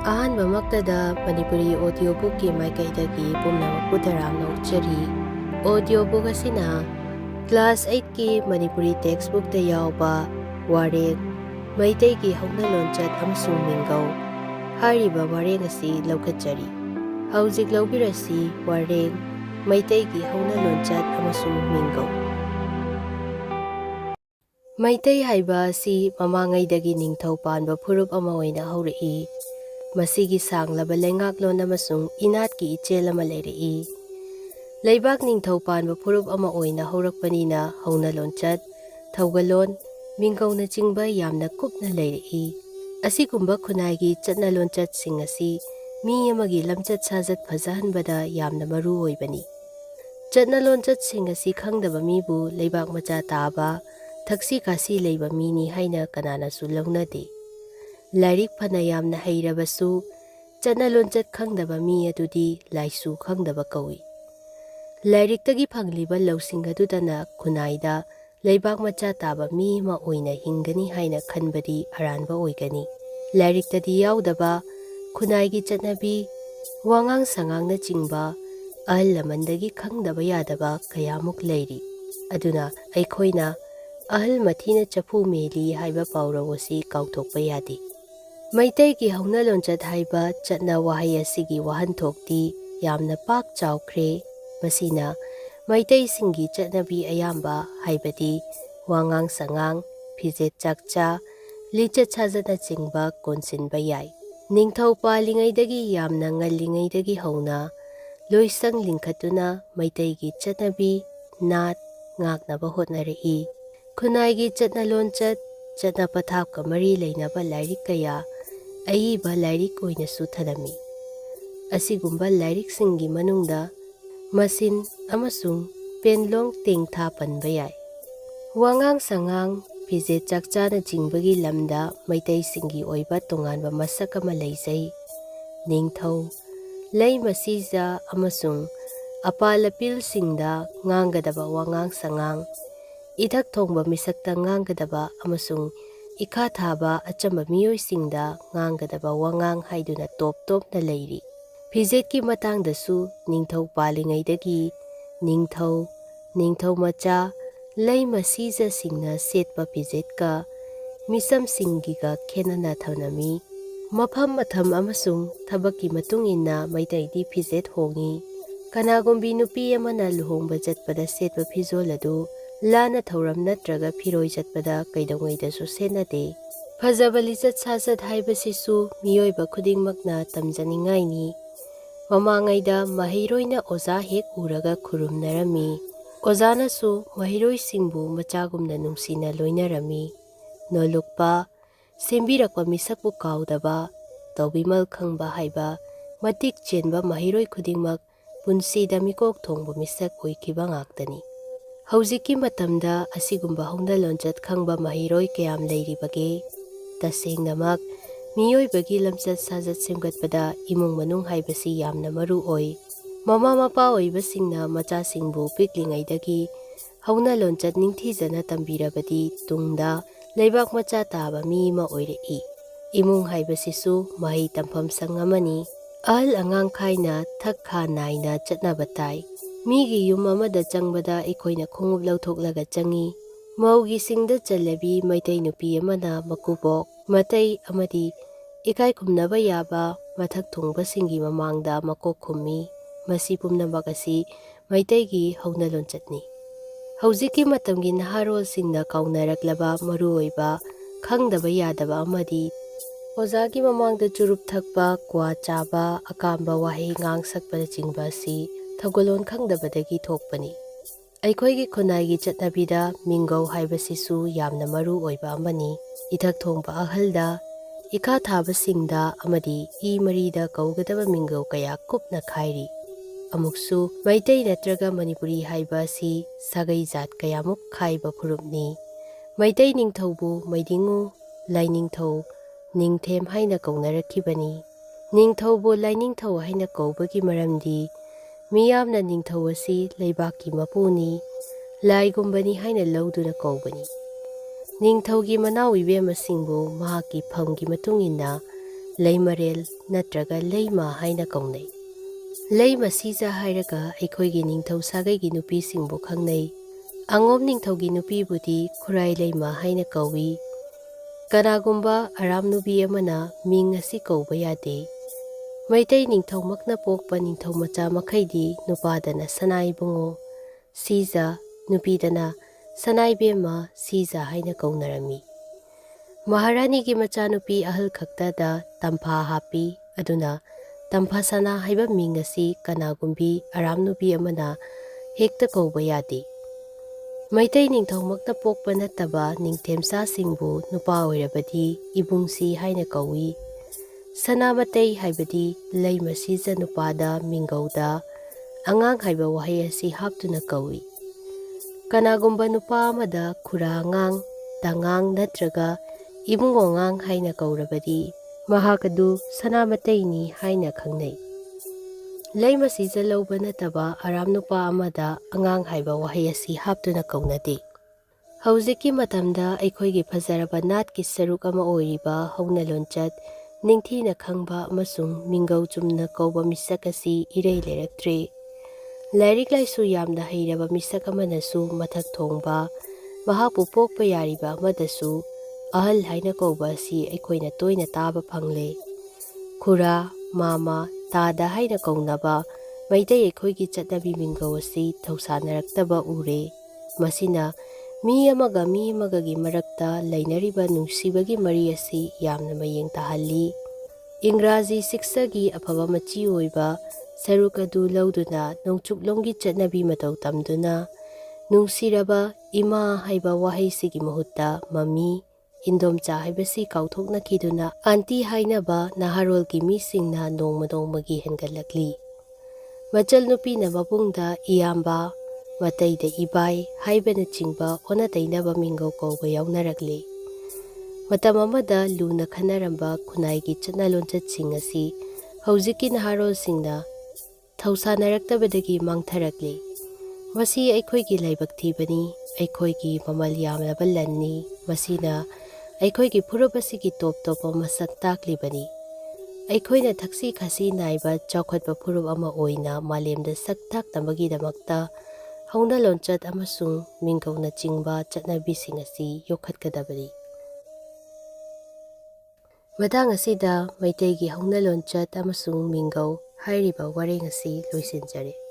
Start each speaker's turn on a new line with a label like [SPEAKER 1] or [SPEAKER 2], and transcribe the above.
[SPEAKER 1] ꯑꯍꯥꯟꯕꯃꯛꯇꯗ Manipuri Audio Book ki Meiteigi Pumnamakpu Taram Nauchari. Audio Book asina Class 8 ki Manipuri Textbook da yauba Wareng Meiteigi Houna Lonchat Amasung Minggou. Hariba wareng asi laukachari. Haujik laubirasi wareng Meiteigi Houna Lonchat Amasung Minggou. Maitai haiba si mamangaidagi ningthau panba phurup ama oina haurai. Masigi sanglaba lengaklon amasung inatki ichel ama lerai. Leibak ningthau panba phurup ama oina haurakpanina Houna Lonchat Thaugalon Minggouna chingba yamna kupna lerai. Asigumba khunai chatna lonchat sing asi mi amagi lamchat sajat phajahanbada yamna maru oibani. Chatna lonchat sing asi khangdaba mibu leibak macha taba Taksi kasi leiba mini haina kanana su launade. Lairik phana yamna heirabasu chatna lonchat khangdaba mi adudi laisu khangdaba kawi. Lairik tagi phangliba lausing adudana khunaida leibak macha taba mi ma oina hingani haina khanbadi aranba oigani. Lairik tadi yaudaba khunaigi chatnabi wangang sangangna chingba ahal lamandagi khangdaba yadaba kayamuk leiri. Aduna aikhoina ahal mathina chapu meli haiba paurawasi kauthokpa yadi. Meiteigi Houna Lonchat haiba chatna wahai asigi wahanthokti yamna pak chawkhre. Masina Meitai singi chatnabi ayamba haibadi wangang sangang phijet chakcha lichat sajana chingba konsinba yai. Ningthau palingaidagi yamna ngallingaidagi hauna loisang lingkhatuna Meiteigi chatnabi nat ngaknaba hotnarai. Khunaigi chatna lonchat chatna pathapka mari leinaba lairik kaya aiba lairik oinasu thanami. Asigumba lairik singi manungda masin amasung penlong tengtha panba yai. Wangang sangang phijet chakchana jingbagi lamda Meitai singi oiba tonganba masak ama leijai. Ningthau lei masija amasung apalapil singda ngangadaba wangang sangang Idak thongba misakta ngangadaba amasung ikha thaba achamba miyoi singda ngangadaba wangang haiduna top na leiri. Phijet ki matangdasu ningthau palingaidagi ningthau macha lei masija singna setpa phijet ka misam singiga khenana thanami. Mafam matham amasung thabaki matung inna Meiteigi phijet hongi. Kanagumbi nupi amana luhongba jatpada setpa phijol adu Lana thauram natraga phiroi chatpada kaidongaidasu senade. Phajaba lichat sajat haibasisu miyoiba khudingmakna tamjaningaini. Mamangaida maheiroina oza hek uraga khurumnarami. Ozanasu maheiroi singbu machagumna nungsina loinarami. Nolukpa sembirakpa misakpu kaudaba taubimal khangba haiba matik chenba maheiroi khudingmak punsida mikok thongbu misak oikiba ngaktani. Haujiki matamda asigumba Houna Lonchat khangba mahiroi kayam leiribage. Tasengnamak miyoibagi lamchat sajat semgatpada imung manung haibasi yamna maru oi. Mama mapa oibasingna machasingbu piklingaidagi Houna Lonchat ningthijana tambirabadi tungda leibak macha taba mi ma oirei. Imung haibasisu mahei tampham sangamani. Ahal angang khaina thakha naina chatnabatai. Migi yum amada changbada ikoina khongup lauthoklaga changi. Maugi singda chalabi Meitai nupi amana makubok matai amadi ikai khumnaba yaba mathak thongba singi mamangda makok khummi. Masi pumnamak asi Meiteigi Houna Lonchatni. Haujiki matamgi naharol singna kaunaraklaba maruoiba khangdaba yadaba amadi ozagi mamangda churup thakpa kwa chaba akamba wahei ngang sakpada chingba si Thaugalon khangdabadagi thokpani. Aikhoigi khunaigi chatnabida Minggou haibasisu yamna maru oiba amani. Ithak thongba ahalda ikha thaba singda amadi marida kaugadaba Minggou kaya kupna khairi. Amuksu Meitai natraga Manipuri haiba si sagai jat kayamuk khaiba phurupni. Meitai ningthaubu maidingu lainingthau ningthem haina kaunarakibani. Ningthaubu lainingthau haina kaubagi maramdi Miyamna ningthau asi leibaki mapuni laigumbani haina lauduna kaubani. Ningthaugi manau ibema singbu mahaki phamgi matungina Leimarel ꯅꯠꯇ꯭ꯔꯒ ꯂꯩꯃ ꯍꯥꯏꯅ ꯀꯧꯅꯩ꯫ ꯂꯩꯃ ꯁꯤꯖ ꯍꯥꯏꯔꯒ ꯑꯩꯈꯣꯏꯒꯤ ꯅꯤꯡꯊꯧ ꯁꯥꯒꯩꯒꯤ ꯅꯨꯄꯤꯁꯤꯡꯕꯨ ꯈꯪꯅꯩ꯫ ꯑꯉꯣꯝ ꯅꯤꯡꯊꯧꯒꯤ ꯅꯨꯄꯤꯕꯨꯗꯤ ꯈꯨꯔꯥꯏ ꯂꯩꯃ ꯍꯥꯏꯅ ꯀꯧꯏ꯫ ꯀꯅꯥꯒꯨꯝꯕ ꯑꯔꯥꯝ ꯅꯨꯄꯤ ꯑꯃꯅ ꯃꯤꯡ ꯑꯁꯤ ꯀꯧꯕ ꯌꯥꯗꯦ꯫ ꯃꯩꯇꯩ ꯅꯤꯡꯊꯧꯃꯛꯅ ꯄꯣꯛꯄ ꯅꯤꯡꯊꯧ ꯃꯆꯥ ꯃꯈꯩꯗꯤ ꯅꯨꯄꯥꯗꯅ ꯁꯅꯥꯏꯕꯨꯡꯉꯣ ꯁꯤꯖ, ꯅꯨꯄꯤꯗꯅ ꯁꯅꯥꯏꯕꯦꯝꯃ ꯁꯤꯖ ꯍꯥꯏꯅ ꯀꯧꯅꯔꯝꯃꯤ꯫ ꯃꯍꯥꯔꯥꯅꯤꯒꯤ ꯃꯆꯥꯅꯨꯄꯤ ꯑꯍꯜ ꯈꯛꯇꯗ ꯇꯝꯐꯥ ꯍꯥꯞꯄꯤ, ꯑꯗꯨꯅ ꯇꯝꯐꯥꯁꯅꯥ ꯍꯥꯏꯕ ꯃꯤꯡ ꯑꯁꯤ ꯀꯅꯥꯒꯨꯝꯕꯤ ꯑꯔꯥꯝ ꯅꯨꯄꯤ ꯑꯃꯅ ꯍꯦꯛꯇ ꯀꯧꯕ ꯌꯥꯗꯦ꯫ ꯃꯩꯇꯩ ꯅꯤꯡꯊꯧꯃꯛꯅ ꯄꯣꯛꯄ ꯅꯠꯇꯕ ꯅꯤꯡꯊꯦꯝꯆꯥꯁꯤꯡꯕꯨ ꯅꯨꯄꯥ ꯑꯣꯏꯔꯕꯗꯤ ꯏꯕꯨꯡꯁꯤ ꯍꯥꯏꯅ ꯀꯧꯏ꯫ ꯁꯅꯥꯃꯇꯩ ꯍꯥꯏꯕꯗꯤ ꯂꯩꯃ ꯁꯤꯖ ꯅꯨꯄꯥꯗ ꯃꯤꯡꯒꯧꯗ ꯑꯉꯥꯡ ꯍꯥꯏꯕ ꯋꯥꯍꯩ ꯑꯁꯤ ꯍꯥꯞꯇꯨꯅ ꯀꯧꯏ꯫ ꯀꯅꯥꯒꯨꯝꯕ ꯅꯨꯄꯥ ꯑꯃꯗ ꯈꯨꯔꯥꯉꯥꯡ, ꯇꯉꯥꯡ ꯅꯠꯇ꯭ꯔꯒ ꯏꯕꯨꯡꯉꯣꯉꯥꯡ ꯍꯥꯏꯅ ꯀꯧꯔꯕꯗꯤ ꯃꯍꯥꯛ ꯑꯗꯨ ꯁꯅꯥꯃꯇꯩꯅꯤ ꯍꯥꯏꯅ ꯈꯪꯅꯩ꯫ ꯂꯩꯃ ꯁꯤꯖ ꯂꯧꯕ ꯅꯠꯇꯕ ꯑꯔꯥꯝ ꯅꯨꯄꯥ ꯑꯃꯗ ꯑꯉꯥꯡ ꯍꯥꯏꯕ ꯋꯥꯍꯩ ꯑꯁꯤ ꯍꯥꯞꯇꯨꯅ ꯀꯧꯅꯗꯦ꯫ ꯍꯧꯖꯤꯛꯀꯤ ꯃꯇꯝꯗ ꯑꯩꯈꯣꯏꯒꯤ ꯐꯖꯔꯕ ꯅꯥꯠꯀꯤ ꯁꯔꯨꯛ ꯑꯃ ꯑꯣꯏꯔꯤꯕ ꯍꯧꯅ ꯂꯣꯟꯆꯠ, ꯅꯤꯡꯊꯤꯅ ꯈꯪꯕ ꯑꯃꯁꯨꯡ ꯃꯤꯡꯒꯧ ꯆꯨꯝꯅ ꯀꯧꯕ ꯃꯤꯁꯛ ꯑꯁꯤ ꯏꯔꯩ ꯂꯩꯔꯛꯇ꯭ꯔꯦ꯫ ꯂꯥꯏꯔꯤꯛ ꯂꯥꯏꯁꯨ ꯌꯥꯝꯅ ꯍꯩꯔꯕ ꯃꯤꯁꯛ ꯑꯃꯅꯁꯨ ꯃꯊꯛ ꯊꯣꯡꯕ, ꯃꯍꯥꯛꯄꯨ ꯄꯣꯛꯄ ꯌꯥꯔꯤꯕ ꯑꯃꯗꯁꯨ ꯑꯍꯜ ꯍꯥꯏꯅ ꯀꯧꯕ ꯑꯁꯤ ꯑꯩꯈꯣꯏꯅ ꯇꯣꯏꯅ ꯇꯥꯕ ꯐꯪꯂꯦ꯫ ꯈꯨꯔꯥ, ꯃꯥꯃꯥ, ꯇꯥꯗ ꯍꯥꯏꯅ ꯀꯧꯅꯕ ꯃꯩꯇꯩ ꯑꯩꯈꯣꯏꯒꯤ ꯆꯠꯅꯕꯤ ꯃꯤꯡꯒꯧ ꯑꯁꯤ ꯊꯧꯁꯥꯅꯔꯛꯇꯕ ꯎꯔꯦ꯫ ꯃꯁꯤꯅ ꯃꯤ ꯑꯃꯒꯒꯤ ꯃꯔꯛꯇ ꯂꯩꯅꯔꯤꯕ ꯅꯨꯡꯁꯤꯕꯒꯤ ꯃꯔꯤ ꯑꯁꯤ ꯌꯥꯝꯅ ꯃꯌꯦꯡ ꯇꯥꯍꯜꯂꯤ꯫ ꯏꯪꯒ꯭ꯔꯥꯖꯤ ꯁꯤꯛꯁꯥꯒꯤ ꯑꯐꯕ ꯃꯆꯤ ꯑꯣꯏꯕ ꯁꯔꯨꯛ ꯑꯗꯨ ꯂꯧꯗꯨꯅ ꯅꯣꯡꯆꯨꯞꯂꯣꯝꯒꯤ ꯆꯠꯅꯕꯤ ꯃꯇꯧ ꯇꯝꯗꯨꯅ ꯅꯨꯡꯁꯤꯔꯕ ꯏꯃꯥ ꯍꯥꯏꯕ ꯋꯥꯍꯩꯁꯤꯒꯤ ꯃꯍꯨꯠꯇ ꯃꯃꯤ, ꯏꯟꯗꯣꯝꯆꯥ ꯍꯥꯏꯕꯁꯤ ꯀꯥꯎꯊꯣꯛꯅꯈꯤꯗꯨꯅ ꯑꯟꯇꯤ ꯍꯥꯏꯅꯕ ꯅꯍꯥꯔꯣꯜꯒꯤ ꯃꯤꯁꯤꯡꯅ ꯅꯣꯡꯃ ꯅꯣꯡꯃꯒꯤ ꯍꯦꯟꯒꯠꯂꯛꯂꯤ꯫ ꯃꯆꯜꯅꯨꯄꯤꯅ ꯃꯕꯨꯡꯗ ꯏꯌꯥꯝꯕ, ꯃꯇꯩꯗ ꯏꯕꯥꯏ ꯍꯥꯏꯕꯅꯆꯤꯡꯕ ꯑꯣꯟꯅ ꯇꯩꯅꯕ ꯃꯤꯡꯒꯧ ꯀꯧꯕ ꯌꯥꯎꯅꯔꯛꯂꯤ꯫ ꯃꯇꯝ ꯑꯃꯗ ꯂꯨꯅ ꯈꯟꯅꯔꯝꯕ ꯈꯨꯟꯅꯥꯏꯒꯤ ꯆꯠꯅ ꯂꯣꯟꯆꯠꯁꯤꯡ ꯑꯁꯤ ꯍꯧꯖꯤꯛꯀꯤ ꯅꯍꯥꯔꯣꯜꯁꯤꯡꯅ ꯊꯧꯁꯥꯅꯔꯛꯇꯕꯗꯒꯤ ꯃꯥꯡꯊꯔꯛꯂꯤ꯫ ꯃꯁꯤ ꯑꯩꯈꯣꯏꯒꯤ ꯂꯥꯏꯕꯛ ꯊꯤꯕꯅꯤ, ꯑꯩꯈꯣꯏꯒꯤ ꯃꯃꯜ ꯌꯥꯝꯂꯕ ꯂꯟꯅꯤ꯫ ꯃꯁꯤꯅ ꯑꯩꯈꯣꯏꯒꯤ ꯐꯨꯔꯨꯞ ꯑꯁꯤꯒꯤ ꯇꯣꯞ ꯇꯣꯞꯄ ꯃꯁꯛ ꯇꯥꯛꯂꯤꯕꯅꯤ꯫ ꯑꯩꯈꯣꯏꯅ ꯊꯛꯁꯤ ꯈꯥꯁꯤ ꯅꯥꯏꯕ ꯆꯥꯎꯈꯠꯄ ꯐꯨꯔꯨꯞ ꯑꯃ ꯑꯣꯏꯅ ꯃꯥꯂꯦꯝꯗ ꯁꯛ ꯇꯥꯛꯅꯕꯒꯤꯗꯃꯛꯇ ꯍꯧꯅ ꯂꯣꯟꯆꯠ ꯑꯃꯁꯨꯡ ꯃꯤꯡꯒꯧꯅꯆꯤꯡꯕ ꯆꯠꯅꯕꯤꯁꯤꯡ ꯑꯁꯤ ꯌꯣꯛꯈꯠꯀꯗꯕꯅꯤ꯫ ꯃꯇꯥꯡ ꯑꯁꯤꯗ ꯃꯩꯇꯩꯒꯤ ꯍꯧꯅ ꯂꯣꯟꯆꯠ ꯑꯃꯁꯨꯡ ꯃꯤꯡꯒꯧ ꯍꯥꯏꯔꯤꯕ ꯋꯥꯔꯦꯡ ꯑꯁꯤ ꯂꯣꯏꯁꯤꯟꯖꯔꯦ꯫